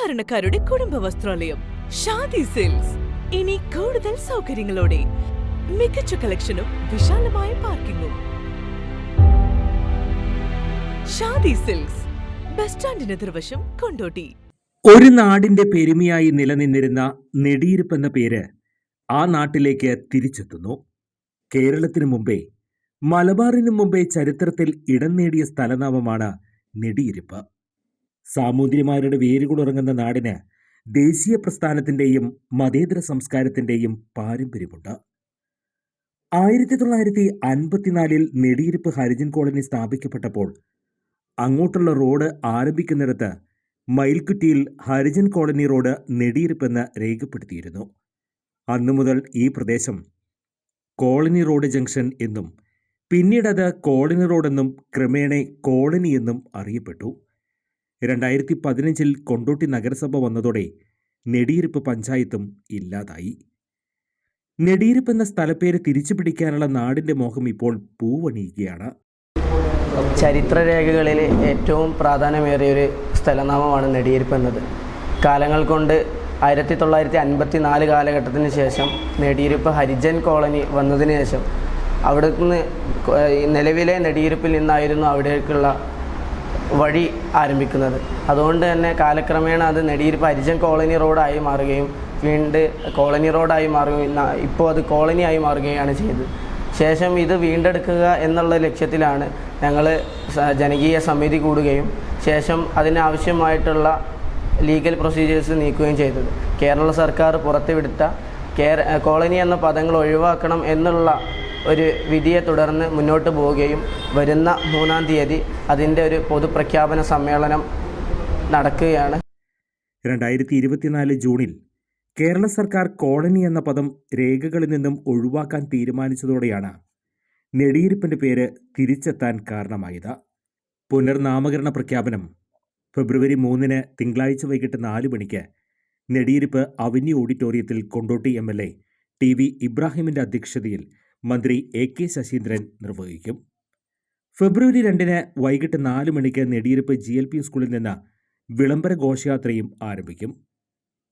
സാധാരണക്കാരുടെ കുടുംബ വസ്ത്രാലയം ഷാദി സിൽക്സ്. ഇനി കൂടുതൽ സൗകര്യങ്ങളോടെ മികച്ച കളക്ഷനും വിശാലമായ പാർക്കിങ്ങും. ഷാദി സിൽക്സ്, ബസ് സ്റ്റാൻഡിന് എതിർവശം, കൊണ്ടോട്ടി. ഒരു നാടിന്റെ പെരുമയായി നിലനിന്നിരുന്ന നെടിയിരുപ്പ് എന്ന പേര് ആ നാട്ടിലേക്ക് തിരിച്ചെത്തുന്നു. കേരളത്തിനു മുമ്പേ, മലബാറിനു മുമ്പേ ചരിത്രത്തിൽ ഇടം നേടിയ സ്ഥലനാമമാണ് നെടിയിരുപ്പ്. സാമൂതിരിമാരുടെ വേരുകളുറങ്ങുന്ന നാടിന് ദേശീയ പ്രസ്ഥാനത്തിന്റെയും മതേതര സംസ്കാരത്തിന്റെയും പാരമ്പര്യമുണ്ട്. 1954 നെടിയിരുപ്പ് ഹരിജൻ കോളനി സ്ഥാപിക്കപ്പെട്ടപ്പോൾ അങ്ങോട്ടുള്ള റോഡ് ആരംഭിക്കുന്നിടത്ത് മയിൽക്കുറ്റിയിൽ ഹരിജൻ കോളനി റോഡ് നെടിയിരുപ്പെന്ന് രേഖപ്പെടുത്തിയിരുന്നു. അന്നു മുതൽ ഈ പ്രദേശം കോളനി റോഡ് ജംഗ്ഷൻ എന്നും പിന്നീടത് കോളനി റോഡെന്നും ക്രമേണ കോളനി എന്നും അറിയപ്പെട്ടു. 2015 കൊണ്ടോട്ടി നഗരസഭ വന്നതോടെ നെടിയിരുപ്പ് പഞ്ചായത്തും ഇല്ലാതായി. നെടിയിരുപ്പ് എന്ന സ്ഥലപ്പേര് തിരിച്ചു പിടിക്കാനുള്ള നാടിന്റെ മോഹം ഇപ്പോൾ പൂവണിയുകയാണ്. ചരിത്രരേഖകളിൽ ഏറ്റവും പ്രാധാന്യമേറിയൊരു സ്ഥലനാമമാണ് നെടിയിരുപ്പ് എന്നത്. കാലങ്ങൾ കൊണ്ട് 1954 കാലഘട്ടത്തിന് ശേഷം നെടിയിരുപ്പ് ഹരിജൻ കോളനി വന്നതിന് ശേഷം അവിടെ നിന്ന് നിലവിലെ നെടിയിരുപ്പിൽ നിന്നായിരുന്നു അവിടേക്കുള്ള വഴി ആരംഭിക്കുന്നത്. അതുകൊണ്ട് തന്നെ കാലക്രമേണ അത് നെടിയിരുപ്പ് ഹരിജൻ കോളനി റോഡായി മാറുകയും വീണ്ടും കോളനി റോഡായി മാറുകയും ഇപ്പോൾ അത് കോളനിയായി മാറുകയാണ് ചെയ്തത്. ശേഷം ഇത് വീണ്ടെടുക്കുക എന്നുള്ള ലക്ഷ്യത്തിലാണ് ഞങ്ങൾ ജനകീയ സമിതി കൂടുകയും ശേഷം അതിനാവശ്യമായിട്ടുള്ള ലീഗൽ പ്രൊസീജിയേഴ്സ് നീക്കുകയും ചെയ്തത്. കേരള സർക്കാർ പുറത്തുവിടുത്ത കോളനി എന്ന പദങ്ങൾ ഒഴിവാക്കണം എന്നുള്ള ഒരു വിധിയെ തുടർന്ന് മുന്നോട്ട് പോവുകയും വരുന്ന 3-ാം തീയതി അതിൻ്റെ ഒരു പൊതുപ്രഖ്യാപന സമ്മേളനം നടക്കുകയാണ്. 2024 ജൂണിൽ കേരള സർക്കാർ കോളനി എന്ന പദം രേഖകളിൽ നിന്നും ഒഴിവാക്കാൻ തീരുമാനിച്ചതോടെയാണ് നെടിയിരുപ്പിന്റെ പേര് തിരിച്ചെത്താൻ കാരണമായത്. പുനർനാമകരണ പ്രഖ്യാപനം ഫെബ്രുവരി 3 തിങ്കളാഴ്ച വൈകിട്ട് 4 മണിക്ക് നെടിയിരുപ്പ് അവന്യൂ ഓഡിറ്റോറിയത്തിൽ കൊണ്ടോട്ടി MLA TV ഇബ്രാഹിമിന്റെ അധ്യക്ഷതയിൽ മന്ത്രി AK ശശീന്ദ്രൻ നിർവഹിക്കും. ഫെബ്രുവരി 2 വൈകിട്ട് 4 മണിക്ക് നെടിയിരുപ്പ് GLP സ്കൂളിൽ നിന്ന് വിളംബര ഘോഷയാത്രയും ആരംഭിക്കും.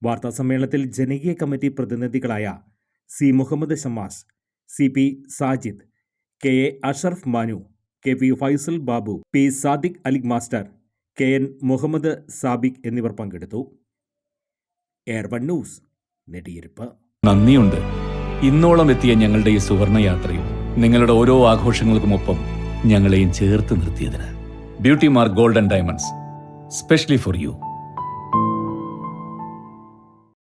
വാർത്താസമ്മേളനത്തിൽ ജനകീയ കമ്മിറ്റി പ്രതിനിധികളായ C Muhammad Shamas, CP Sajid, KA Ashraf Manu, KP Faisal Babu, P Sadiq Ali master, KN Muhammad Sabiq എന്നിവർ പങ്കെടുത്തു. എയർ1 ന്യൂസ്, നെടിയിരുപ്പ്. നന്ദിയുണ്ട് ഇന്നോളം എത്തിയ ഞങ്ങളുടെ ഈ സുവർണ യാത്രയിൽ നിങ്ങളുടെ ഓരോ ആഘോഷങ്ങൾക്കുമൊപ്പം ഞങ്ങളെയും ചേർത്ത് നിർത്തിയതിന്. Beauty mark gold and diamonds, specially for U.